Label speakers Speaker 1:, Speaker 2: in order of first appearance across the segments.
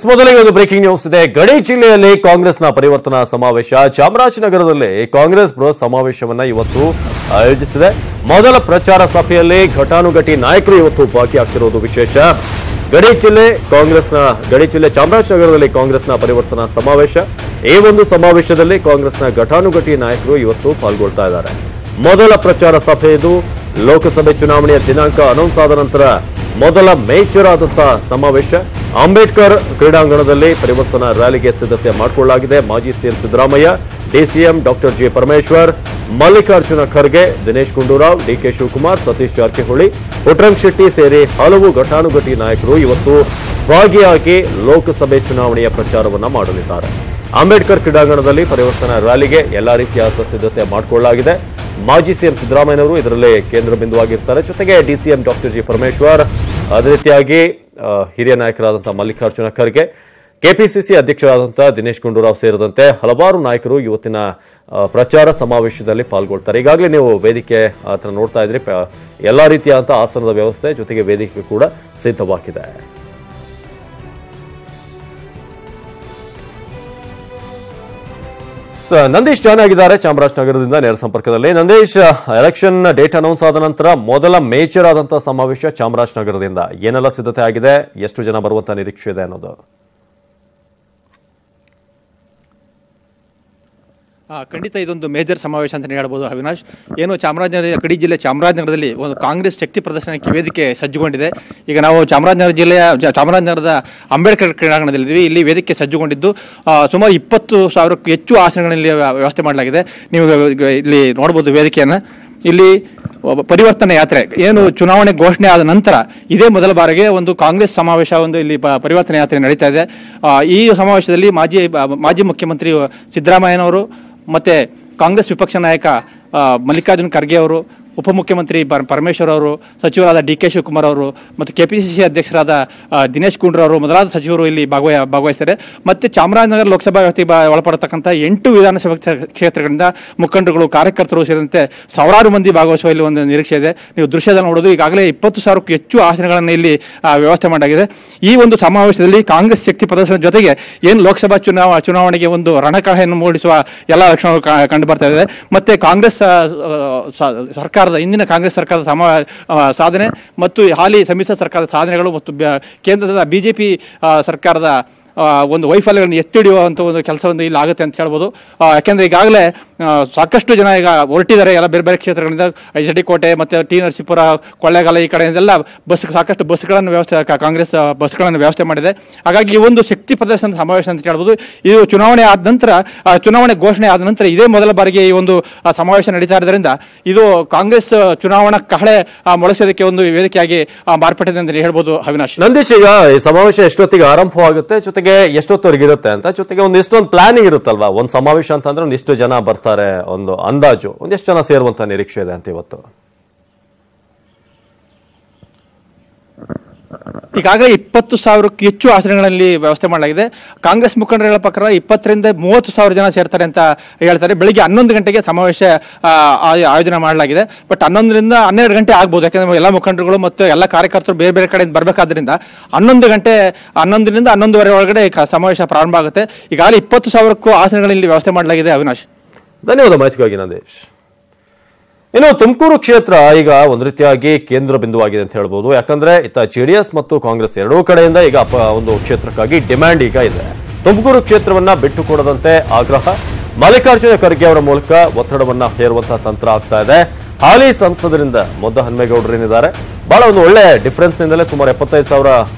Speaker 1: ಮೊದಲಿಗೆ ಒಂದು breaking news ಇದೆ. ಗಡಿ ಜಿಲ್ಲೆಯಲ್ಲಿ ಕಾಂಗ್ರೆಸ್ನ ಪರಿವರ್ತನಾ ಸಮಾವೇಶ ಚಾಮರಾಜನಗರದಲ್ಲಿ ಕಾಂಗ್ರೆಸ್ ಬೃಹತ್ ಸಮಾವೇಶವನ್ನ ಇವತ್ತು ಆಯೋಜಿಸಿದೆ. ಮೊದಲ ಪ್ರಚಾರ ಸಭೆಯಲ್ಲಿ ಘಟಾನುಘಟಿ ನಾಯಕರು ಇವತ್ತು ಭಾಗಿಯಾಗ್ತಿರುವುದು ವಿಶೇಷ. ಗಡಿ ಜಿಲ್ಲೆ ಚಾಮರಾಜನಗರದಲ್ಲಿ ಕಾಂಗ್ರೆಸ್ನ ಪರಿವರ್ತನಾ ಸಮಾವೇಶ. ಈ ಒಂದು ಸಮಾವೇಶದಲ್ಲಿ ಕಾಂಗ್ರೆಸ್ನ ಘಟಾನುಘಟಿ ನಾಯಕರು ಇವತ್ತು ಪಾಲ್ಗೊಳ್ತಾ ಇದ್ದಾರೆ. ಮೊದಲ ಪ್ರಚಾರ ಸಭೆ ಇದು. ಲೋಕಸಭೆ ಚುನಾವಣೆಯ ದಿನಾಂಕ ಅನೌನ್ಸ್ ಆದ ನಂತರ ಮೊದಲ ಮೇಜರ್ ಆದಂತಹ ಸಮಾವೇಶ. ಅಂಬೇಡ್ಕರ್ ಕ್ರೀಡಾಂಗಣದಲ್ಲಿ ಪರಿವರ್ತನಾ ರ್ಯಾಲಿಗೆ ಸಿದ್ಧತೆ ಮಾಡಿಕೊಳ್ಳಲಾಗಿದೆ. ಮಾಜಿ CM Siddaramaiah, DCM doctor G Parameshwar, Mallikarjun Kharge, Dinesh Gundu Rao, DK Shivakumar, Satish Jarkiholi, Puttaranga Shetty ಸೇರಿ ಹಲವು ಘಟಾನುಘಟಿ ನಾಯಕರು ಇವತ್ತು ಭಾಗಿಯಾಗಿ ಲೋಕಸಭೆ ಚುನಾವಣೆಯ ಪ್ರಚಾರವನ್ನ ಮಾಡಲಿದ್ದಾರೆ. ಅಂಬೇಡ್ಕರ್ ಕ್ರೀಡಾಂಗಣದಲ್ಲಿ ಪರಿವರ್ತನಾ ರ್ಯಾಲಿಗೆ ಎಲ್ಲಾ ರೀತಿಯ ಸಿದ್ಧತೆ ಮಾಡಿಕೊಳ್ಳಲಾಗಿದೆ. ಮಾಜಿ ಸಿಎಂ ಸಿದ್ದರಾಮಯ್ಯನವರು ಇದರಲ್ಲಿ ಕೇಂದ್ರ ಬಿಂದುವಾಗಿರ್ತಾರೆ. ಜೊತೆಗೆ ಡಿಸಿಎಂ ಡಾಕ್ಟರ್ ಜಿ ಪರಮೇಶ್ವರ್, ಅದೇ ರೀತಿಯಾಗಿ ಹಿರಿಯ ನಾಯಕರಾದಂತಹ ಮಲ್ಲಿಕಾರ್ಜುನ ಖರ್ಗೆ, ಕೆಪಿಸಿಸಿ ಅಧ್ಯಕ್ಷರಾದಂತಹ ದಿನೇಶ್ ಗುಂಡೂರಾವ್ ಸೇರಿದಂತೆ ಹಲವಾರು ನಾಯಕರು ಇವತ್ತಿನ ಪ್ರಚಾರ ಸಮಾವೇಶದಲ್ಲಿ ಪಾಲ್ಗೊಳ್ತಾರೆ. ಈಗಾಗಲೇ ನೀವು ವೇದಿಕೆ ಹತ್ರ ನೋಡ್ತಾ ಇದ್ರಿ, ಎಲ್ಲಾ ರೀತಿಯಾದಂತಹ ಆಸನದ ವ್ಯವಸ್ಥೆ ಜೊತೆಗೆ ವೇದಿಕೆ ಕೂಡ ಸಿದ್ಧವಾಗಿದೆ. ನಂದೀಶ್ ಜಾಯ್ನ್ ಆಗಿದ್ದಾರೆ ಚಾಮರಾಜನಗರದಿಂದ ನೇರ ಸಂಪರ್ಕದಲ್ಲಿ. ನಂದೀಶ್, ಎಲೆಕ್ಷನ್ ಡೇಟ್ ಅನೌನ್ಸ್ ಆದ ನಂತರ ಮೊದಲ ಮೇಜರ್ ಆದಂತಹ ಸಮಾವೇಶ ಚಾಮರಾಜನಗರದಿಂದ ಏನೆಲ್ಲ ಸಿದ್ಧತೆ ಆಗಿದೆ, ಎಷ್ಟು ಜನ ಬರುವಂತ ನಿರೀಕ್ಷೆ ಇದೆ ಅನ್ನೋದು?
Speaker 2: ಖಂಡಿತ ಇದೊಂದು ಮೇಜರ್ ಸಮಾವೇಶ ಅಂತ ಹೇಳ್ಬೋದು ಅವಿನಾಶ್. ಏನು ಚಾಮರಾಜನಗರ ಗಡಿ ಜಿಲ್ಲೆ ಚಾಮರಾಜನಗರದಲ್ಲಿ ಒಂದು ಕಾಂಗ್ರೆಸ್ ಶಕ್ತಿ ಪ್ರದರ್ಶನಕ್ಕೆ ವೇದಿಕೆ ಸಜ್ಜುಗೊಂಡಿದೆ. ಈಗ ನಾವು ಚಾಮರಾಜನಗರದ ಅಂಬೇಡ್ಕರ್ ಕ್ರೀಡಾಂಗಣದಲ್ಲಿದ್ದೀವಿ. ಇಲ್ಲಿ ವೇದಿಕೆ ಸಜ್ಜುಗೊಂಡಿದ್ದು ಸುಮಾರು 20,000ಕ್ಕೂ ಹೆಚ್ಚು ಆಸನಗಳಲ್ಲಿ ವ್ಯವಸ್ಥೆ ಮಾಡಲಾಗಿದೆ. ನೀವು ಇಲ್ಲಿ ನೋಡ್ಬೋದು ವೇದಿಕೆಯನ್ನು. ಇಲ್ಲಿ ಪರಿವರ್ತನೆ ಯಾತ್ರೆ ಏನು ಚುನಾವಣೆ ಘೋಷಣೆ ಆದ ನಂತರ ಇದೇ ಮೊದಲ ಬಾರಿಗೆ ಒಂದು ಕಾಂಗ್ರೆಸ್ ಸಮಾವೇಶ ಇಲ್ಲಿ ಪರಿವರ್ತನೆ ಯಾತ್ರೆ ನಡೀತಾ ಇದೆ. ಈ ಸಮಾವೇಶದಲ್ಲಿ ಮಾಜಿ ಮುಖ್ಯಮಂತ್ರಿ ಸಿದ್ದರಾಮಯ್ಯನವರು ಮತ್ತೆ ಕಾಂಗ್ರೆಸ್ ವಿಪಕ್ಷ ನಾಯಕ ಮಲ್ಲಿಕಾರ್ಜುನ ಖರ್ಗೆ ಅವರು, ಉಪಮುಖ್ಯಮಂತ್ರಿ ಪರಮೇಶ್ವರ್ ಅವರು, ಸಚಿವರಾದ ಡಿಕೆ ಶಿವಕುಮಾರ್ ಅವರು ಮತ್ತು ಕೆಪಿಸಿಸಿ ಅಧ್ಯಕ್ಷರಾದ ದಿನೇಶ್ ಗುಂಡೂರಾವ್ ಅವರು ಮೊದಲಾದ ಸಚಿವರು ಇಲ್ಲಿ ಭಾಗವಹಿಸ್ತಾರೆ. ಮತ್ತು ಚಾಮರಾಜನಗರ ಲೋಕಸಭಾ ವ್ಯಾಪ್ತಿಗೆ ಒಳಪಡತಕ್ಕಂಥ 8 ವಿಧಾನಸಭಾ ಕ್ಷೇತ್ರಗಳಿಂದ ಮುಖಂಡರುಗಳು, ಕಾರ್ಯಕರ್ತರು ಸೇರಿದಂತೆ ಸಾವಿರಾರು ಮಂದಿ ಭಾಗವಹಿಸುವ ಇಲ್ಲಿ ಒಂದು ನಿರೀಕ್ಷೆ ಇದೆ. ನೀವು ದೃಶ್ಯದಲ್ಲಿ ನೋಡೋದು, ಈಗಾಗಲೇ 20,000ಕ್ಕೂ ಹೆಚ್ಚು ಆಸನಗಳನ್ನು ಇಲ್ಲಿ ವ್ಯವಸ್ಥೆ ಮಾಡಲಾಗಿದೆ. ಈ ಒಂದು ಸಮಾವೇಶದಲ್ಲಿ ಕಾಂಗ್ರೆಸ್ ಶಕ್ತಿ ಪ್ರದರ್ಶನದ ಜೊತೆಗೆ ಏನು ಲೋಕಸಭಾ ಚುನಾವಣೆಗೆ ಒಂದು ರಣಕಳೆಯನ್ನು ಮೂಡಿಸುವ ಎಲ್ಲ ಲಕ್ಷಣಗಳು ಕಂಡು ಬರ್ತಾ ಇದೆ. ಮತ್ತೆ ಕಾಂಗ್ರೆಸ್ ಇಂದಿನ ಕಾಂಗ್ರೆಸ್ ಸರ್ಕಾರದ ಸಾಧನೆ ಮತ್ತು ಹಾಲಿ ಸಮ್ಮಿಶ್ರ ಸರ್ಕಾರದ ಸಾಧನೆಗಳು ಮತ್ತು ಕೇಂದ್ರದ ಬಿಜೆಪಿ ಸರ್ಕಾರದ ಒಂದು ವೈಫಲ್ಯಗಳನ್ನು ಎತ್ತಿ ಹಿಡಿಯುವಂಥ ಒಂದು ಕೆಲಸವನ್ನು ಇಲ್ಲಿ ಆಗುತ್ತೆ ಅಂತ ಹೇಳ್ಬೋದು. ಯಾಕೆಂದರೆ ಈಗಾಗಲೇ ಸಾಕಷ್ಟು ಜನ ಈಗ ಹೊರಟಿದ್ದಾರೆ ಎಲ್ಲ ಬೇರೆ ಬೇರೆ ಕ್ಷೇತ್ರಗಳಿಂದ. HD ಕೋಟೆ ಮತ್ತು ಟಿ ನರಸೀಪುರ, ಕೊಳ್ಳೇಗಾಲ ಈ ಕಡೆಯಿಂದೆಲ್ಲ ಸಾಕಷ್ಟು ಬಸ್ಗಳನ್ನು ಕಾಂಗ್ರೆಸ್ ಬಸ್ಗಳನ್ನು ವ್ಯವಸ್ಥೆ ಮಾಡಿದೆ. ಹಾಗಾಗಿ ಈ ಒಂದು ಶಕ್ತಿ ಪ್ರದರ್ಶನದ ಸಮಾವೇಶ ಅಂತ ಹೇಳ್ಬೋದು. ಇದು ಚುನಾವಣೆ ಆದ ನಂತರ, ಚುನಾವಣೆ ಘೋಷಣೆ ಆದ ನಂತರ ಇದೇ ಮೊದಲ ಬಾರಿಗೆ ಈ ಒಂದು ಸಮಾವೇಶ ನಡೀತಾ ಇರೋದ್ರಿಂದ ಇದು ಕಾಂಗ್ರೆಸ್ ಚುನಾವಣಾ ಕಹಳೆ ಮೊಳಸೋದಕ್ಕೆ ಒಂದು ವೇದಿಕೆಯಾಗಿ ಮಾರ್ಪಟ್ಟಿದೆ ಅಂತ ಹೇಳ್ಬೋದು ಅವಿನಾಶ್.
Speaker 1: ನಂದೀಶ್, ಈಗ ಈ ಸಮಾವೇಶ ಎಷ್ಟೊತ್ತಿಗೆ ಆರಂಭವಾಗುತ್ತೆ, ಜೊತೆಗೆ ಎಷ್ಟೊತ್ತವರೆಗೆ ಇರುತ್ತೆ ಅಂತ, ಜೊತೆಗೆ ಒಂದಿಷ್ಟೊಂದು ಪ್ಲಾನಿಂಗ್ ಇರುತ್ತಲ್ವಾ? ಒಂದು ಸಮಾವೇಶ ಅಂತಂದ್ರೆ ಒಂದಿಷ್ಟು ಜನ ಬರ್ತಾರೆ, ಒಂದು ಅಂದಾಜು ಒಂದಿಷ್ಟು ಜನ ಸೇರುವಂತ ನಿರೀಕ್ಷೆ ಇದೆ ಅಂತ ಇವತ್ತು?
Speaker 2: ಈಗಾಗಲೇ 20,000ಕ್ಕೂ ಹೆಚ್ಚು ಆಸನಗಳಲ್ಲಿ ವ್ಯವಸ್ಥೆ ಮಾಡಲಾಗಿದೆ. ಕಾಂಗ್ರೆಸ್ ಮುಖಂಡರ ಪ್ರಕಾರ 20,000ರಿಂದ 30,000 ಜನ ಸೇರ್ತಾರೆ ಅಂತ ಹೇಳ್ತಾರೆ. ಬೆಳಿಗ್ಗೆ 11 ಗಂಟೆಗೆ ಸಮಾವೇಶ ಆಯೋಜನೆ ಮಾಡಲಾಗಿದೆ. ಬಟ್ 11ರಿಂದ 12 ಗಂಟೆ ಆಗ್ಬೋದು, ಯಾಕಂದ್ರೆ ಎಲ್ಲ ಮುಖಂಡರುಗಳು ಮತ್ತು ಎಲ್ಲ ಕಾರ್ಯಕರ್ತರು ಬೇರೆ ಬೇರೆ ಕಡೆಯಿಂದ ಬರಬೇಕಾದ್ರಿಂದ 11ರಿಂದ 11:30 ಒಳಗಡೆ ಸಮಾವೇಶ ಪ್ರಾರಂಭ ಆಗುತ್ತೆ. ಈಗಾಗಲೇ 20,000ಕ್ಕೂ ಆಸನಗಳಲ್ಲಿ ವ್ಯವಸ್ಥೆ ಮಾಡಲಾಗಿದೆ ಅವಿನಾಶ್.
Speaker 1: ಧನ್ಯವಾದ ಮಾಹಿತಿಗಾಗಿ ನಂದೀಶ್. ಇನ್ನು ತುಮಕೂರು ಕ್ಷೇತ್ರ ಈಗ ಒಂದು ರೀತಿಯಾಗಿ ಕೇಂದ್ರ ಬಿಂದುವಾಗಿದೆ ಅಂತ ಹೇಳ್ಬೋದು. ಯಾಕಂದ್ರೆ ಇತ್ತ ಜೆಡಿಎಸ್ ಮತ್ತು ಕಾಂಗ್ರೆಸ್ ಎರಡೂ ಕಡೆಯಿಂದ ಈಗ ಒಂದು ಕ್ಷೇತ್ರಕ್ಕಾಗಿ ಡಿಮ್ಯಾಂಡ್ ಈಗ ಇದೆ. ತುಮಕೂರು ಕ್ಷೇತ್ರವನ್ನ ಬಿಟ್ಟು ಕೊಡದಂತೆ ಆಗ್ರಹ, ಮಲ್ಲಿಕಾರ್ಜುನ ಖರ್ಗೆ ಅವರ ಮೂಲಕ ಒತ್ತಡವನ್ನ ಹೇರುವಂತಹ ತಂತ್ರ ಆಗ್ತಾ ಇದೆ. ಹಾಲಿ ಸಂಸದರಿಂದ ಮುದ್ದಹನುಮೇಗೌಡರೇನಿದ್ದಾರೆ, ಬಹಳ ಒಂದು ಒಳ್ಳೆ ಡಿಫರೆನ್ಸ್ ನಿಂದಲೇ ಸುಮಾರು 75,000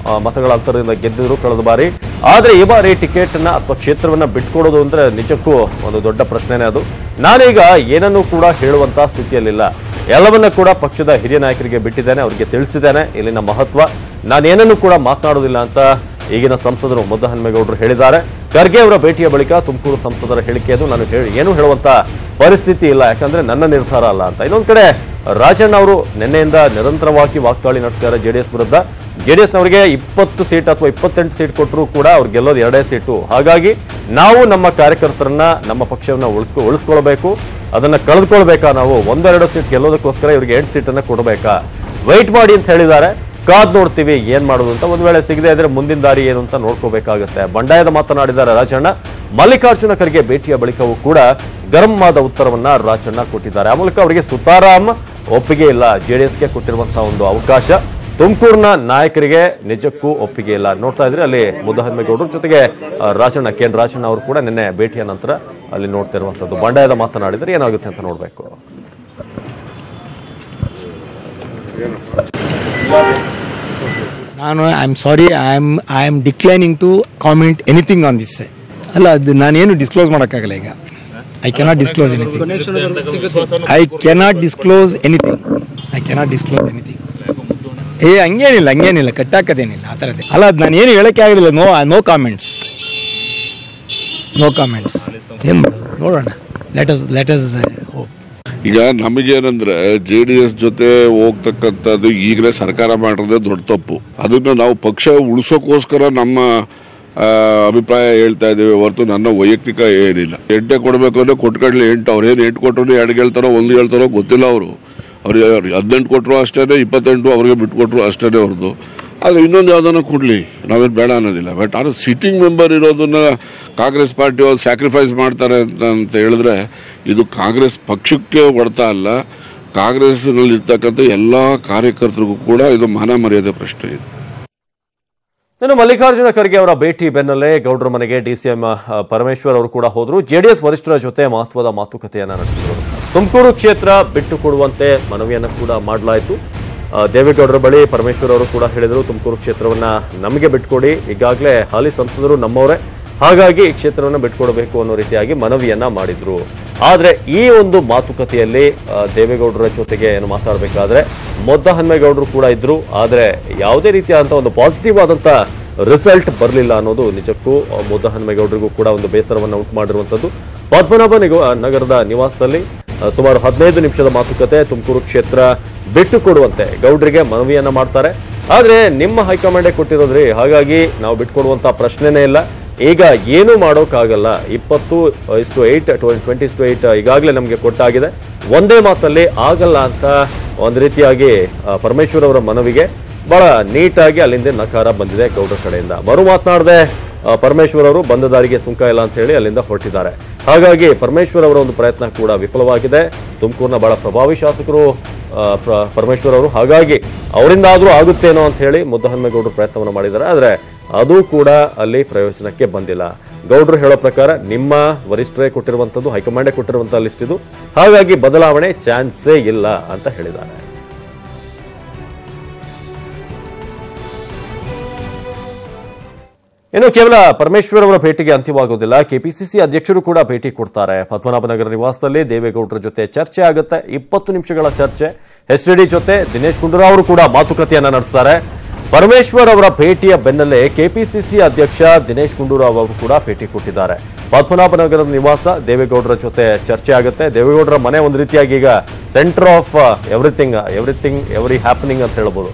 Speaker 1: ಮತಗಳ ಅಂತರದಿಂದ ಗೆದ್ದಿದ್ರು ಕಳೆದ ಬಾರಿ. ಆದ್ರೆ ಈ ಬಾರಿ ಟಿಕೆಟ್ ಅನ್ನ ಅಥವಾ ಕ್ಷೇತ್ರವನ್ನ ಬಿಟ್ಕೊಡೋದು ಅಂದ್ರೆ ನಿಜಕ್ಕೂ ಒಂದು ದೊಡ್ಡ ಪ್ರಶ್ನೆನೇ ಅದು. ನಾನೀಗ ಏನನ್ನೂ ಕೂಡ ಹೇಳುವಂತಹ ಸ್ಥಿತಿಯಲ್ಲಿಲ್ಲ, ಎಲ್ಲವನ್ನ ಕೂಡ ಪಕ್ಷದ ಹಿರಿಯ ನಾಯಕರಿಗೆ ಬಿಟ್ಟಿದ್ದೇನೆ, ಅವರಿಗೆ ತಿಳಿಸಿದ್ದೇನೆ ಇಲ್ಲಿನ ಮಹತ್ವ. ನಾನೇನನ್ನೂ ಕೂಡ ಮಾತನಾಡೋದಿಲ್ಲ ಅಂತ ಈಗಿನ ಸಂಸದರು ಮುದ್ದಹನುಮೇಗೌಡರು ಹೇಳಿದ್ದಾರೆ. ಖರ್ಗೆ ಅವರ ಭೇಟಿಯ ಬಳಿಕ ತುಮಕೂರು ಸಂಸದರ ಹೇಳಿಕೆಯನ್ನು ನಾನು ಏನು ಹೇಳುವಂತ ಪರಿಸ್ಥಿತಿ ಇಲ್ಲ, ಯಾಕಂದ್ರೆ ನನ್ನ ನಿರ್ಧಾರ ಅಲ್ಲ ಅಂತ. ಇನ್ನೊಂದು ಕಡೆ ರಾಜಣ್ಣ ಅವರು ನಿನ್ನೆಯಿಂದ ನಿರಂತರವಾಗಿ ವಾಗ್ದಾಳಿ ನಡೆಸಿದ್ದಾರೆ ಜೆಡಿಎಸ್ ವಿರುದ್ಧ. ಜೆಡಿಎಸ್ನವರಿಗೆ 20 ಸೀಟ್ ಅಥವಾ 28 ಸೀಟ್ ಕೊಟ್ಟರು ಕೂಡ ಅವ್ರು ಗೆಲ್ಲೋದು 2 ಸೀಟು. ಹಾಗಾಗಿ ನಾವು ನಮ್ಮ ಕಾರ್ಯಕರ್ತರನ್ನ, ನಮ್ಮ ಪಕ್ಷವನ್ನ ಉಳಿಸ್ಕೊಳ್ಬೇಕು, ಅದನ್ನ ಕಳೆದುಕೊಳ್ಬೇಕಾ? ನಾವು 1-2 ಸೀಟ್ ಗೆಲ್ಲೋದಕ್ಕೋಸ್ಕರ ಇವರಿಗೆ 8 ಸೀಟನ್ನ ಕೊಡಬೇಕಾ? ವೈಟ್ ಮಾಡಿ ಅಂತ ಹೇಳಿದ್ದಾರೆ. ಕಾದ್ ನೋಡ್ತೀವಿ ಏನ್ ಮಾಡೋದು ಅಂತ. ಒಂದ್ ವೇಳೆ ಸಿಗದೆ ಇದ್ರೆ ಮುಂದಿನ ದಾರಿ ಏನು ಅಂತ ನೋಡ್ಕೋಬೇಕಾಗುತ್ತೆ. ಬಂಡಾಯದ ಮಾತನಾಡಿದ್ದಾರೆ ರಾಜಣ್ಣ. ಮಲ್ಲಿಕಾರ್ಜುನ ಖರ್ಗೆ ಭೇಟಿಯ ಬಳಿಕವೂ ಕೂಡ ಗರಂ ಆದ ಉತ್ತರವನ್ನ ರಾಜಣ್ಣ ಕೊಟ್ಟಿದ್ದಾರೆ. ಆ ಮೂಲಕ ಅವರಿಗೆ ಸುತಾರಾಮ್ ಒಪ್ಪಿಗೆ ಇಲ್ಲ, ಜೆಡಿಎಸ್ಗೆ ಕೊಟ್ಟಿರುವಂತಹ ಒಂದು ಅವಕಾಶ. ತುಮಕೂರಿನ ನಾಯಕರಿಗೆ ನಿಜಕ್ಕೂ ಒಪ್ಪಿಗೆ ಇಲ್ಲ. ನೋಡ್ತಾ ಇದ್ರೆ ಅಲ್ಲಿ ಮುದ್ದಹನುಮೇಗೌಡರ ಜೊತೆಗೆ ರಾಜಣ್ಣ, ಕೆ ಎನ್ ರಾಜಣ್ಣ ಅವರು ಕೂಡ ನಿನ್ನೆ ಭೇಟಿಯ ನಂತರ ಅಲ್ಲಿ ನೋಡ್ತಾ ಇರುವಂತದ್ದು. ಬಂಡಾಯದ ಮಾತನಾಡಿದ್ರೆ ಏನಾಗುತ್ತೆ ಅಂತ ನೋಡ್ಬೇಕು.
Speaker 3: ನಾನು I am sorry, I am declining to comment anything on this. ಅಲ್ಲ, ಅದು ನಾನೇನು ಡಿಸ್ಕ್ಲೋಸ್ ಮಾಡೋಕ್ಕಾಗಲ್ಲ ಈಗ. I cannot disclose anything. I cannot disclose anything. ಹಂಗೇನಿಲ್ಲ, ಕಟ್ಟಾಕದೇನಿಲ್ಲ ಆ ಥರದ್ದೇ. ಅಲ್ಲ, ಅದು ನಾನು ಏನು ಹೇಳೋಕ್ಕೆ ಆಗೋದಿಲ್ಲ. No comments. ಏನು ಮಾಡೋದು ನೋಡೋಣ. Let us hope.
Speaker 4: ಈಗ ನಮಗೇನಂದ್ರೆ JDS ಜೊತೆ ಹೋಗ್ತಕ್ಕಂಥದ್ದು ಈಗಲೇ ಸರ್ಕಾರ ಮಾಡಿರೋದೇ ದೊಡ್ಡ ತಪ್ಪು. ಅದನ್ನು ನಾವು ಪಕ್ಷ ಉಳಿಸೋಕ್ಕೋಸ್ಕರ ನಮ್ಮ ಅಭಿಪ್ರಾಯ ಹೇಳ್ತಾ ಇದ್ದೀವಿ ಹೊರತು ನನ್ನ ವೈಯಕ್ತಿಕ ಏನಿಲ್ಲ. 8 ಕೊಡಬೇಕು ಅಂದರೆ ಕೊಟ್ಕೊಳ್ಳಿ 8. ಅವ್ರು ಏನು 8 ಕೊಟ್ಟರು 2 ಹೇಳ್ತಾರೋ 1 ಹೇಳ್ತಾರೋ ಗೊತ್ತಿಲ್ಲ. ಅವ್ರಿಗೆ 18 ಕೊಟ್ಟರು ಅಷ್ಟೇ, 28 ಅವ್ರಿಗೆ ಬಿಟ್ಕೊಟ್ರು ಅಷ್ಟೇ ಅವ್ರದ್ದು. ಆದರೆ ಇನ್ನೊಂದು ಯಾವುದನ್ನು ಕೊಡಲಿ, ನಾವೇನು ಬೇಡ ಅನ್ನೋದಿಲ್ಲ. ಬಟ್ ಅದು ಸಿಟ್ಟಿಂಗ್ ಮೆಂಬರ್ ಇರೋದನ್ನ ಕಾಂಗ್ರೆಸ್ ಪಾರ್ಟಿ ಅವ್ರು ಸ್ಯಾಕ್ರಿಫೈಸ್ ಮಾಡ್ತಾರೆ ಅಂತ ಹೇಳಿದ್ರೆ ಇದು ಕಾಂಗ್ರೆಸ್ ಪಕ್ಷಕ್ಕೆ ಹೊಡ್ತಾ ಅಲ್ಲ, ಕಾಂಗ್ರೆಸ್ನಲ್ಲಿ ಇರ್ತಕ್ಕಂಥ ಎಲ್ಲ ಕಾರ್ಯಕರ್ತರಿಗೂ ಕೂಡ ಇದು ಮಾನ ಮರ್ಯಾದೆ ಪ್ರಶ್ನೆ ಇದೆ.
Speaker 1: ಇನ್ನು ಮಲ್ಲಿಕಾರ್ಜುನ ಖರ್ಗೆ ಅವರ ಭೇಟಿ ಬೆನ್ನಲ್ಲೇ ಗೌಡ್ರ ಮನೆಗೆ DCM ಪರಮೇಶ್ವರ್ ಅವರು ಕೂಡ ಹೋದ್ರು. JDS ವರಿಷ್ಠರ ಜೊತೆ ಮಹತ್ವದ ಮಾತುಕತೆಯನ್ನ ನಡೆಸಿದರು. ತುಮಕೂರು ಕ್ಷೇತ್ರ ಬಿಟ್ಟು ಕೊಡುವಂತೆ ಮನವಿಯನ್ನು ಕೂಡ ಮಾಡಲಾಯಿತು. ದೇವೇಗೌಡರ ಬಳಿ ಪರಮೇಶ್ವರ್ ಅವರು ಕೂಡ ಹೇಳಿದರು, ತುಮಕೂರು ಕ್ಷೇತ್ರವನ್ನ ನಮಗೆ ಬಿಟ್ಕೊಡಿ, ಈಗಾಗಲೇ ಹಾಲಿ ಸಂಸದರು ನಮ್ಮವರೇ, ಹಾಗಾಗಿ ಈ ಕ್ಷೇತ್ರವನ್ನು ಬಿಟ್ಕೊಡಬೇಕು ಅನ್ನೋ ರೀತಿಯಾಗಿ ಮನವಿಯನ್ನ ಮಾಡಿದ್ರು. ಆದ್ರೆ ಈ ಒಂದು ಮಾತುಕತೆಯಲ್ಲಿ ದೇವೇಗೌಡರ ಜೊತೆಗೆ ಏನು ಮಾತಾಡಬೇಕಾದ್ರೆ ಮುದ್ದಹನುಮೇಗೌಡರು ಕೂಡ ಇದ್ರು. ಆದ್ರೆ ಯಾವುದೇ ರೀತಿಯಾದಂತಹ ಒಂದು ಪಾಸಿಟಿವ್ ಆದಂತ ರಿಸಲ್ಟ್ ಬರಲಿಲ್ಲ ಅನ್ನೋದು ನಿಜಕ್ಕೂ ಮುದ್ದಹನುಮೇಗೌಡರಿಗೂ ಕೂಡ ಒಂದು ಬೇಸರವನ್ನು ಉಂಟು ಮಾಡಿರುವಂತದ್ದು. ಪದ್ಮನಾಭ ನಗರದ ನಿವಾಸದಲ್ಲಿ ಸುಮಾರು 15 ನಿಮಿಷದ ಮಾತುಕತೆ. ತುಮಕೂರು ಕ್ಷೇತ್ರ ಬಿಟ್ಟು ಕೊಡುವಂತೆ ಗೌಡ್ರಿಗೆ ಮನವಿಯನ್ನ ಮಾಡ್ತಾರೆ. ಆದ್ರೆ ನಿಮ್ಮ ಹೈಕಮಾಂಡೇ ಕೊಟ್ಟಿರೋದ್ರಿ, ಹಾಗಾಗಿ ನಾವು ಬಿಟ್ಕೊಡುವಂತ ಪ್ರಶ್ನೆನೇ ಇಲ್ಲ, ಈಗ ಏನೂ ಮಾಡೋಕ್ಕಾಗಲ್ಲ, 20:8 20:8 ಈಗಾಗಲೇ ನಮಗೆ ಕೊಟ್ಟಾಗಿದೆ, ಒಂದೇ ಮಾತಲ್ಲಿ ಆಗಲ್ಲ ಅಂತ ಒಂದು ರೀತಿಯಾಗಿ ಪರಮೇಶ್ವರ್ ಅವರ ಮನವಿಗೆ ಬಹಳ ನೀಟಾಗಿ ಅಲ್ಲಿಂದ ನಕಾರ ಬಂದಿದೆ ಗೌಡ್ರ ಕಡೆಯಿಂದ. ಮರು ಮಾತನಾಡದೆ ಪರಮೇಶ್ವರ್ ಅವರು ಬಂದ ದಾರಿಗೆ ಸುಂಕ ಇಲ್ಲ ಅಂತ ಹೇಳಿ ಅಲ್ಲಿಂದ ಹೊರಟಿದ್ದಾರೆ. ಹಾಗಾಗಿ ಪರಮೇಶ್ವರ್ ಅವರ ಒಂದು ಪ್ರಯತ್ನ ಕೂಡ ವಿಫಲವಾಗಿದೆ. ತುಮಕೂರಿನ ಬಹಳ ಪ್ರಭಾವಿ ಶಾಸಕರು ಪರಮೇಶ್ವರ್ ಅವರು, ಹಾಗಾಗಿ ಅವರಿಂದ ಆದ್ರೂ ಆಗುತ್ತೇನೋ ಅಂತ ಹೇಳಿ ಮುದ್ದಹನುಮೇಗೌಡರು ಪ್ರಯತ್ನವನ್ನು ಮಾಡಿದ್ದಾರೆ. ಆದ್ರೆ ಅದು ಕೂಡ ಅಲ್ಲಿ ಪ್ರಯೋಜನಕ್ಕೆ ಬಂದಿಲ್ಲ. ಗೌಡ್ರು ಹೇಳೋ ಪ್ರಕಾರ ನಿಮ್ಮ ವರಿಷ್ಠರೇ ಕೊಟ್ಟಿರುವಂತದ್ದು, ಹೈಕಮಾಂಡೇ ಕೊಟ್ಟಿರುವಂತಹ ಲಿಸ್ಟ್ ಇದು, ಹಾಗಾಗಿ ಬದಲಾವಣೆ ಚಾನ್ಸೇ ಇಲ್ಲ ಅಂತ ಹೇಳಿದ್ದಾರೆ. ಇನ್ನು ಕೇವಲ ಪರಮೇಶ್ವರ್ ಅವರ ಭೇಟಿಗೆ ಅಂತ್ಯವಾಗುವುದಿಲ್ಲ, ಕೆಪಿಸಿಸಿ ಅಧ್ಯಕ್ಷರು ಕೂಡ ಭೇಟಿ ಕೊಡ್ತಾರೆ. ಪದ್ಮನಾಭನಗರ ನಿವಾಸದಲ್ಲಿ ದೇವೇಗೌಡರ ಜೊತೆ ಚರ್ಚೆ ಆಗುತ್ತೆ. 20 ನಿಮಿಷಗಳ ಚರ್ಚೆ. HDD ಜೊತೆ ದಿನೇಶ್ ಗುಂಡೂರಾವ್ ಅವರು ಕೂಡ ಮಾತುಕತೆಯನ್ನ ನಡೆಸ್ತಾರೆ. ಪರಮೇಶ್ವರ್ ಅವರ ಭೇಟಿಯ ಬೆನ್ನಲ್ಲೇ ಕೆಪಿಸಿಸಿ ಅಧ್ಯಕ್ಷ ದಿನೇಶ್ ಗುಂಡೂರಾವ್ ಅವರು ಕೂಡ ಭೇಟಿ ಕೊಟ್ಟಿದ್ದಾರೆ. ಪದ್ಮನಾಭನಗರದ ನಿವಾಸ, ದೇವೇಗೌಡರ ಜೊತೆ ಚರ್ಚೆ ಆಗುತ್ತೆ. ದೇವೇಗೌಡರ ಮನೆ ಒಂದು ರೀತಿಯಾಗಿ ಈಗ ಸೆಂಟರ್ ಆಫ್ ಎವ್ರಿ ಹ್ಯಾಪನಿಂಗ್ ಅಂತ ಹೇಳ್ಬೋದು.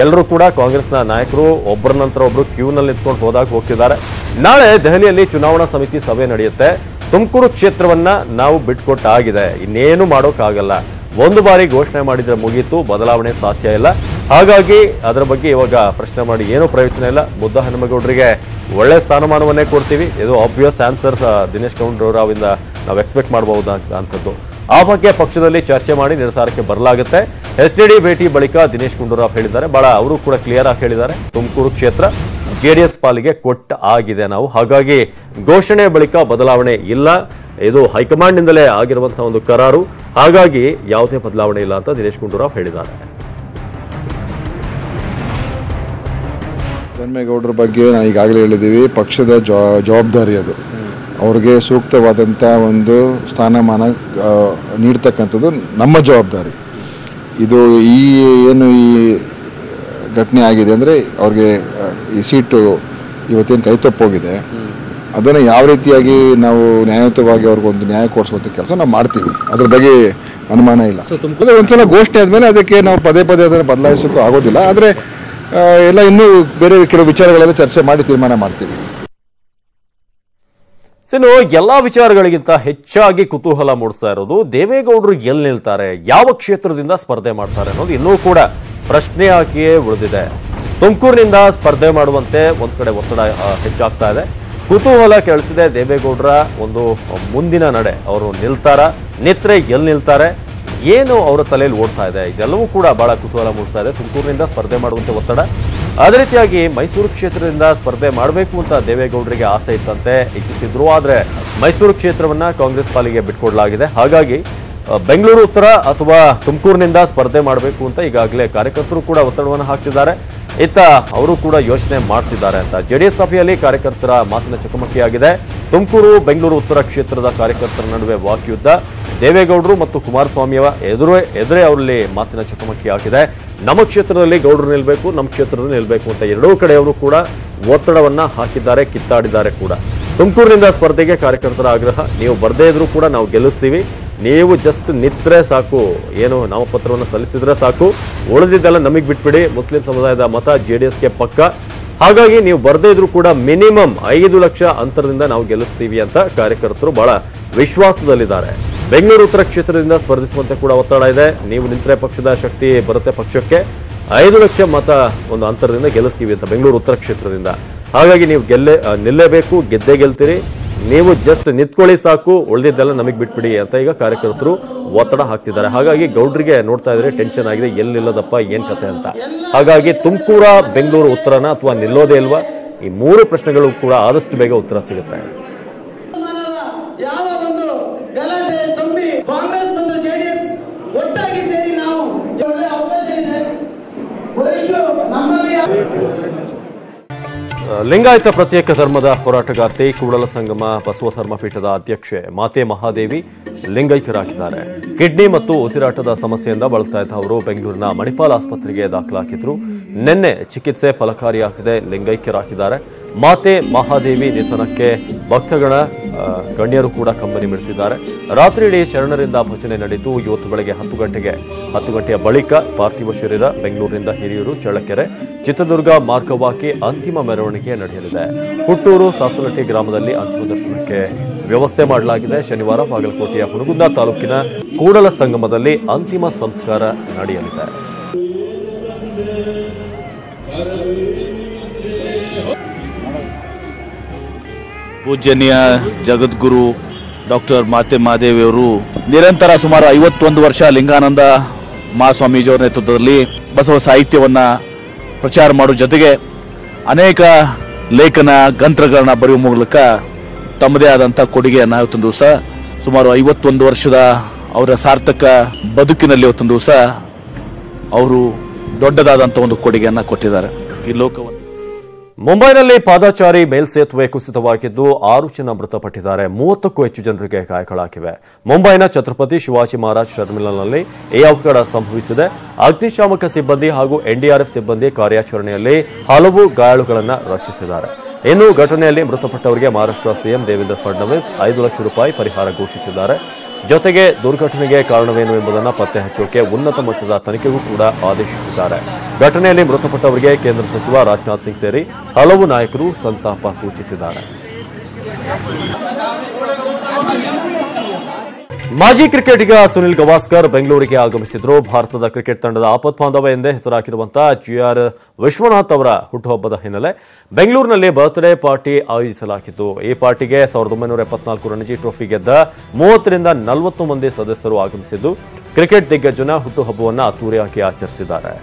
Speaker 1: ಎಲ್ಲರೂ ಕೂಡ ಕಾಂಗ್ರೆಸ್ನ ನಾಯಕರು ಒಬ್ಬರ ನಂತರ ಒಬ್ರು ಕ್ಯೂನಲ್ಲಿ ನಿಂತ್ಕೊಂಡು ಹೋಗ್ತಿದ್ದಾರೆ. ನಾಳೆ ದೆಹಲಿಯಲ್ಲಿ ಚುನಾವಣಾ ಸಮಿತಿ ಸಭೆ ನಡೆಯುತ್ತೆ. ತುಮಕೂರು ಕ್ಷೇತ್ರವನ್ನ ನಾವು ಬಿಟ್ಕೊಟ್ಟಾಗಿದೆ, ಇನ್ನೇನು ಮಾಡೋಕ್ಕಾಗಲ್ಲ, ಒಂದು ಬಾರಿ ಘೋಷಣೆ ಮಾಡಿದ್ರೆ ಮುಗೀತು, ಬದಲಾವಣೆ ಸಾಧ್ಯ ಇಲ್ಲ. ಹಾಗಾಗಿ ಅದರ ಬಗ್ಗೆ ಇವಾಗ ಪ್ರಶ್ನೆ ಮಾಡಿ ಏನೂ ಪ್ರಯೋಜನ ಇಲ್ಲ. ಮುದ್ದಹನುಮೇಗೌಡರಿಗೆ ಒಳ್ಳೆ ಸ್ಥಾನಮಾನವನ್ನೇ ಕೊಡ್ತೀವಿ, ಇದು ಆಬ್ವಿಯಸ್ ಆನ್ಸರ್ ದಿನೇಶ್ ಗುಂಡೂರಾವ್ ಇಂದ ನಾವು ಎಕ್ಸ್ಪೆಕ್ಟ್ ಮಾಡಬಹುದಂಥದ್ದು. ಆ ಬಗ್ಗೆ ಪಕ್ಷದಲ್ಲಿ ಚರ್ಚೆ ಮಾಡಿ ನಿರ್ಧಾರಕ್ಕೆ ಬರಲಾಗುತ್ತೆ. HDD ಭೇಟಿ ಬಳಿಕ ದಿನೇಶ್ ಗುಂಡೂರಾವ್ ಹೇಳಿದ್ದಾರೆ, ಬಹಳ ಅವರು ಕೂಡ ಕ್ಲಿಯರ್ ಆಗಿ ಹೇಳಿದ್ದಾರೆ, ತುಮಕೂರು ಕ್ಷೇತ್ರ JDS ಪಾಲಿಗೆ ಕೊಟ್ಟ ಆಗಿದೆ ನಾವು, ಹಾಗಾಗಿ ಘೋಷಣೆ ಬಳಿಕ ಬದಲಾವಣೆ ಇಲ್ಲ, ಇದು ಹೈಕಮಾಂಡ್ ನಿಂದಲೇ ಆಗಿರುವಂತಹ ಒಂದು ಕರಾರು, ಹಾಗಾಗಿ ಯಾವುದೇ ಬದಲಾವಣೆ ಇಲ್ಲ ಅಂತ ದಿನೇಶ್ ಗುಂಡೂರಾವ್ ಹೇಳಿದ್ದಾರೆ.
Speaker 5: ಧರ್ಮೇಗೌಡರ ಬಗ್ಗೆ ನಾವು ಈಗಾಗಲೇ ಹೇಳಿದ್ದೀವಿ, ಪಕ್ಷದ ಜವಾಬ್ದಾರಿ ಅದು, ಅವ್ರಿಗೆ ಸೂಕ್ತವಾದಂಥ ಒಂದು ಸ್ಥಾನಮಾನ ನೀಡ್ತಕ್ಕಂಥದ್ದು ನಮ್ಮ ಜವಾಬ್ದಾರಿ. ಇದು ಈ ಘಟನೆ ಆಗಿದೆ ಅಂದರೆ ಅವ್ರಿಗೆ ಈ ಸೀಟು ಇವತ್ತೇನು ಕೈ ತಪ್ಪೋಗಿದೆ, ಅದನ್ನು ಯಾವ ರೀತಿಯಾಗಿ ನಾವು ನ್ಯಾಯಯುತವಾಗಿ ಅವ್ರಿಗೊಂದು ನ್ಯಾಯ ಕೊಡಿಸುವಂಥ ಕೆಲಸ ನಾವು ಮಾಡ್ತೀವಿ, ಅದ್ರ ಬಗ್ಗೆ ಅನುಮಾನ ಇಲ್ಲ. ಒಂದ್ಸಲ ಘೋಷಣೆ ಆದಮೇಲೆ ಅದಕ್ಕೆ ನಾವು ಪದೇ ಅದನ್ನು ಬದಲಾಯಿಸೋಕ್ಕೂ ಆಗೋದಿಲ್ಲ. ಆದರೆ ಎಲ್ಲ ಇನ್ನೂ ಬೇರೆ ಕೆಲವು ವಿಚಾರಗಳೆಲ್ಲ ಚರ್ಚೆ ಮಾಡಿ ತೀರ್ಮಾನ ಮಾಡ್ತೀವಿ.
Speaker 1: ಇನ್ನು ಎಲ್ಲಾ ವಿಚಾರಗಳಿಗಿಂತ ಹೆಚ್ಚಾಗಿ ಕುತೂಹಲ ಮೂಡಿಸ್ತಾ ಇರೋದು ದೇವೇಗೌಡರು ಎಲ್ಲಿ ನಿಲ್ತಾರೆ, ಯಾವ ಕ್ಷೇತ್ರದಿಂದ ಸ್ಪರ್ಧೆ ಮಾಡ್ತಾರೆ ಅನ್ನೋದು ಇನ್ನೂ ಕೂಡ ಪ್ರಶ್ನೆಯಾಗಿಯೇ ಉಳಿದಿದೆ. ತುಮಕೂರಿನಿಂದ ಸ್ಪರ್ಧೆ ಮಾಡುವಂತೆ ಒಂದ್ ಕಡೆ ಒತ್ತಡ ಹೆಚ್ಚಾಗ್ತಾ ಇದೆ. ಕುತೂಹಲ ಕೆಳಿಸಿದೆ ದೇವೇಗೌಡರ ಒಂದು ಮುಂದಿನ ನಡೆ. ಅವರು ನಿತ್ರೆ ಎಲ್ಲಿ ನಿಲ್ತಾರೆ, ಏನು ಅವರ ತಲೆಯಲ್ಲಿ ಓಡ್ತಾ ಇದೆ, ಇದೆಲ್ಲವೂ ಕೂಡ ಬಹಳ ಕುತೂಹಲ ಮೂಡಿಸ್ತಾ ಇದೆ. ತುಮಕೂರಿನಿಂದ ಸ್ಪರ್ಧೆ ಮಾಡುವಂತೆ ಒತ್ತಡ, ಅದೇ ರೀತಿಯಾಗಿ ಮೈಸೂರು ಕ್ಷೇತ್ರದಿಂದ ಸ್ಪರ್ಧೆ ಮಾಡಬೇಕು ಅಂತ ದೇವೇಗೌಡರಿಗೆ ಆಸೆ ಇತ್ತಂತೆ, ಇಚ್ಛಿಸಿದ್ರು. ಆದರೆ ಮೈಸೂರು ಕ್ಷೇತ್ರವನ್ನ ಕಾಂಗ್ರೆಸ್ ಪಾಲಿಗೆ ಬಿಟ್ಕೊಡ್ಲಾಗಿದೆ. ಹಾಗಾಗಿ ಬೆಂಗಳೂರು ಉತ್ತರ ಅಥವಾ ತುಮಕೂರಿನಿಂದ ಸ್ಪರ್ಧೆ ಮಾಡಬೇಕು ಅಂತ ಈಗಾಗಲೇ ಕಾರ್ಯಕರ್ತರು ಕೂಡ ಒತ್ತಡವನ್ನು ಹಾಕ್ತಿದ್ದಾರೆ. ಇತ್ತ ಅವರು ಕೂಡ ಯೋಚನೆ ಮಾಡ್ತಿದ್ದಾರೆ ಅಂತ. ಜೆಡಿಎಸ್ ಸಭೆಯಲ್ಲಿ ಕಾರ್ಯಕರ್ತರ ಮಾತಿನ ಚಕಮಕಿಯಾಗಿದೆ. ತುಮಕೂರು ಬೆಂಗಳೂರು ಉತ್ತರ ಕ್ಷೇತ್ರದ ಕಾರ್ಯಕರ್ತರ ನಡುವೆ ವಾಕ್ಯುದ್ಧ. ದೇವೇಗೌಡರು ಮತ್ತು ಕುಮಾರಸ್ವಾಮಿಯ ಎದುರೇ ಅವರಲ್ಲಿ ಮಾತಿನ ಚಕಮಕಿ ಆಗಿದೆ. ನಮ್ಮ ಕ್ಷೇತ್ರದಲ್ಲಿ ಗೌಡರು ನಿಲ್ಬೇಕು, ನಮ್ಮ ಕ್ಷೇತ್ರದಲ್ಲಿ ನಿಲ್ಬೇಕು ಅಂತ ಎರಡೂ ಕಡೆಯವರು ಕೂಡ ಒತ್ತಡವನ್ನ ಹಾಕಿದ್ದಾರೆ, ಕಿತ್ತಾಡಿದ್ದಾರೆ ಕೂಡ. ತುಮಕೂರಿನಿಂದ ಸ್ಪರ್ಧೆಗೆ ಕಾರ್ಯಕರ್ತರ ಆಗ್ರಹ, ನೀವು ಬರ್ದೇ ಇದ್ರೂ ಕೂಡ ನಾವು ಗೆಲ್ಲಿಸ್ತೀವಿ, ನೀವು ಜಸ್ಟ್ ನಿತ್ರೆ ಸಾಕು, ಏನು ನಾಮಪತ್ರವನ್ನು ಸಲ್ಲಿಸಿದ್ರೆ ಸಾಕು, ಉಳಿದಿದ್ದೆಲ್ಲ ನಮಗೆ ಬಿಟ್ಬಿಡಿ. ಮುಸ್ಲಿಂ ಸಮುದಾಯದ ಮತ ಜೆಡಿಎಸ್ಗೆ ಪಕ್ಕ, ಹಾಗಾಗಿ ನೀವು ಬರ್ದೇ ಇದ್ರೂ ಕೂಡ ಮಿನಿಮಮ್ 5 ಲಕ್ಷ ಅಂತರದಿಂದ ನಾವು ಗೆಲ್ಲಿಸ್ತೀವಿ ಅಂತ ಕಾರ್ಯಕರ್ತರು ಬಹಳ ವಿಶ್ವಾಸದಲ್ಲಿದ್ದಾರೆ. ಬೆಂಗಳೂರು ಉತ್ತರ ಕ್ಷೇತ್ರದಿಂದ ಸ್ಪರ್ಧಿಸುವಂತೆ ಕೂಡ ಒತ್ತಡ ಇದೆ. ನೀವು ನಿಂತರೆ ಪಕ್ಷದ ಶಕ್ತಿ ಬರುತ್ತೆ, ಪಕ್ಷಕ್ಕೆ 5 ಲಕ್ಷ ಮತ ಒಂದು ಅಂತರದಿಂದ ಗೆಲ್ಲಿಸ್ತೀವಿ ಅಂತ ಬೆಂಗಳೂರು ಉತ್ತರ ಕ್ಷೇತ್ರದಿಂದ. ಹಾಗಾಗಿ ನೀವು ನಿಲ್ಲೇಬೇಕು, ಗೆದ್ದೇ ಗೆಲ್ತೀರಿ, ನೀವು ಜಸ್ಟ್ ನಿಂತ್ಕೊಳ್ಳಿ ಸಾಕು, ಉಳಿದಿದ್ದೆಲ್ಲ ನಮಗೆ ಬಿಟ್ಬಿಡಿ ಅಂತ ಈಗ ಕಾರ್ಯಕರ್ತರು ಒತ್ತಡ ಹಾಕ್ತಿದ್ದಾರೆ. ಹಾಗಾಗಿ ಗೌಡ್ರಿಗೆ ನೋಡ್ತಾ ಇದ್ರೆ ಟೆನ್ಷನ್ ಆಗಿದೆ, ಎಲ್ಲಿ ನಿಲ್ಲೋದಪ್ಪ, ಏನ್ ಕತೆ ಅಂತ. ಹಾಗಾಗಿ ತುಮಕೂರ ಬೆಂಗಳೂರು ಉತ್ತರನ ಅಥವಾ ನಿಲ್ಲೋದೇ ಇಲ್ವಾ, ಈ 3 ಪ್ರಶ್ನೆಗಳು ಕೂಡ ಆದಷ್ಟು ಬೇಗ ಉತ್ತರ ಸಿಗುತ್ತೆ. ಲಿಂಗಾಯತ ಪ್ರತ್ಯೇಕ ಧರ್ಮದ ಹೋರಾಟಗಾರ್ತಿ ಕೂಡಲ ಸಂಗಮ ಬಸವ ಧರ್ಮಪೀಠದ ಅಧ್ಯಕ್ಷೆ ಮಾತೆ ಮಹಾದೇವಿ ಲಿಂಗೈಕ್ಯರಾಗಿದ್ದಾರೆ. ಕಿಡ್ನಿ ಮತ್ತು ಉಸಿರಾಟದ ಸಮಸ್ಯೆಯಿಂದ ಬಳಲ್ತಾ ಇದ್ದ ಅವರು ಬೆಂಗಳೂರಿನ ಮಣಿಪಾಲ್ ಆಸ್ಪತ್ರೆಗೆ ದಾಖಲಾಗಿದ್ರು. ನಿನ್ನೆ ಚಿಕಿತ್ಸೆ ಫಲಕಾರಿಯಾಗದೆ ಲಿಂಗೈಕ್ಯರಾಗಿದ್ದಾರೆ. ಮಾತೆ ಮಹಾದೇವಿ ನಿಧನಕ್ಕೆ ಭಕ್ತಗಣ ಗಣ್ಯರು ಕೂಡ ಕಂಬನಿ ಮಿಡ್ತಿದ್ದಾರೆ. ರಾತ್ರಿ ಇಡೀ ಶರಣರಿಂದ ಭಜನೆ ನಡೆಯಿತು. ಇವತ್ತು ಬೆಳಗ್ಗೆ 10 ಗಂಟೆಯ ಬಳಿಕ ಪಾರ್ಥಿವ ಶರೀರ ಬೆಂಗಳೂರಿನಿಂದ ಹಿರಿಯೂರು, ಚಳ್ಳಕೆರೆ, ಚಿತ್ರದುರ್ಗ ಮಾರ್ಗವಾಗಿ ಅಂತಿಮ ಮೆರವಣಿಗೆ ನಡೆಯಲಿದೆ. ಹುಟ್ಟೂರು ಸಾಸಲಟ್ಟಿ ಗ್ರಾಮದಲ್ಲಿ ಅಂತಿಮ ದರ್ಶನಕ್ಕೆ ವ್ಯವಸ್ಥೆ ಮಾಡಲಾಗಿದೆ. ಶನಿವಾರ ಬಾಗಲಕೋಟೆಯ ಹುನಗುಂದ ತಾಲೂಕಿನ ಕೂಡಲ ಸಂಗಮದಲ್ಲಿ ಅಂತಿಮ ಸಂಸ್ಕಾರ ನಡೆಯಲಿದೆ.
Speaker 6: ಪೂಜ್ಯನೀಯ ಜಗದ್ಗುರು ಡಾಕ್ಟರ್ ಮಾತೆ ಮಹಾದೇವಿಯವರು ನಿರಂತರ ಸುಮಾರು 51 ವರ್ಷ ಲಿಂಗಾನಂದ ಮಹಾಸ್ವಾಮೀಜಿಯವರ ನೇತೃತ್ವದಲ್ಲಿ ಬಸವ ಸಾಹಿತ್ಯವನ್ನ ಪ್ರಚಾರ ಮಾಡುವ ಜೊತೆಗೆ ಅನೇಕ ಲೇಖನ ಗ್ರಂಥಗಳನ್ನ ಬರೆಯುವ ಮೂಲಕ ತಮ್ಮದೇ ಆದಂಥ ಕೊಡುಗೆಯನ್ನು ಇವತ್ತೊಂದು ದಿವಸ ಸುಮಾರು 51 ವರ್ಷದ ಅವರ ಸಾರ್ಥಕ ಬದುಕಿನಲ್ಲಿ ಇವತ್ತೊಂದು ದಿವಸ ಅವರು ದೊಡ್ಡದಾದಂಥ ಒಂದು ಕೊಡುಗೆಯನ್ನು ಕೊಟ್ಟಿದ್ದಾರೆ ಈ ಲೋಕವನ್ನು.
Speaker 1: ಮುಂಬೈನಲ್ಲಿ ಪಾದಚಾರಿ ಮೇಲ್ಸೇತುವೆ ಕುಸಿತವಾಗಿದ್ದು 6 ಜನ ಮೃತಪಟ್ಟಿದ್ದಾರೆ. 30ಕ್ಕೂ ಹೆಚ್ಚು ಜನರಿಗೆ ಗಾಯಗಳಾಗಿವೆ. ಮುಂಬೈನ ಛತ್ರಪತಿ ಶಿವಾಜಿ ಮಹಾರಾಜ್ ಟರ್ಮಿನಲ್ನಲ್ಲಿ ಈ ಅವಘಡ ಸಂಭವಿಸಿದೆ. ಅಗ್ನಿಶಾಮಕ ಸಿಬ್ಬಂದಿ ಹಾಗೂ ಎನ್ಡಿಆರ್ಎಫ್ ಸಿಬ್ಬಂದಿ ಕಾರ್ಯಾಚರಣೆಯಲ್ಲಿ ಹಲವು ಗಾಯಾಳುಗಳನ್ನು ರಕ್ಷಿಸಿದ್ದಾರೆ. ಇನ್ನು ಘಟನೆಯಲ್ಲಿ ಮೃತಪಟ್ಟವರಿಗೆ ಮಹಾರಾಷ್ಟ್ರ ಸಿಎಂ ದೇವೇಂದ್ರ ಫಡ್ನವೀಸ್ 5 ಲಕ್ಷ ರೂಪಾಯಿ ಪರಿಹಾರ ಘೋಷಿಸಿದ್ದಾರೆ. ಜೊತೆಗೆ ದುರ್ಘಟನೆಗೆ ಕಾರಣವೇನು ಎಂಬುದನ್ನು ಪತ್ತೆ ಹಚ್ಚೋಕೆ ಉನ್ನತ ಮಟ್ಟದ ತನಿಖೆಗೂ ಕೂಡ ಆದೇಶಿಸಿದ್ದಾರೆ. ಘಟನೆಯಲ್ಲಿ ಮೃತಪಟ್ಟವರಿಗೆ ಕೇಂದ್ರ ಸಚಿವ ರಾಜನಾಥ್ ಸಿಂಗ್ ಸೇರಿ ಹಲವು ನಾಯಕರು ಸಂತಾಪ ಸೂಚಿಸಿದ್ದಾರೆ. ಮಾಜಿ ಕ್ರಿಕೆಟಿಗ ಸುನಿಲ್ ಗವಾಸ್ಕರ್ ಬೆಂಗಳೂರಿಗೆ ಆಗಮಿಸಿದ್ರು. ಭಾರತದ ಕ್ರಿಕೆಟ್ ತಂಡದ ಆಪತ್ಬಾಂಧವ ಎಂದೇ ಹೆಸರಾಗಿರುವಂತಹ GR ವಿಶ್ವನಾಥ್ ಅವರ ಹುಟ್ಟುಹಬ್ಬದ ಹಿನ್ನೆಲೆ ಬೆಂಗಳೂರಿನಲ್ಲಿ ಬರ್ತ್ಡೇ ಪಾರ್ಟಿ ಆಯೋಜಿಸಲಾಗಿತ್ತು. ಈ ಪಾರ್ಟಿಗೆ 1974 ರಣಜಿ ಟ್ರೋಫಿ ಗೆದ್ದ 30 ರಿಂದ 40 ಮಂದಿ ಸದಸ್ಯರು ಆಗಮಿಸಿದ್ದು ಕ್ರಿಕೆಟ್ ದಿಗ್ಗಜನ ಹುಟ್ಟುಹಬ್ಬವನ್ನು ಅದ್ದೂರಿಯಾಗಿ ಆಚರಿಸಿದ್ದಾರೆ.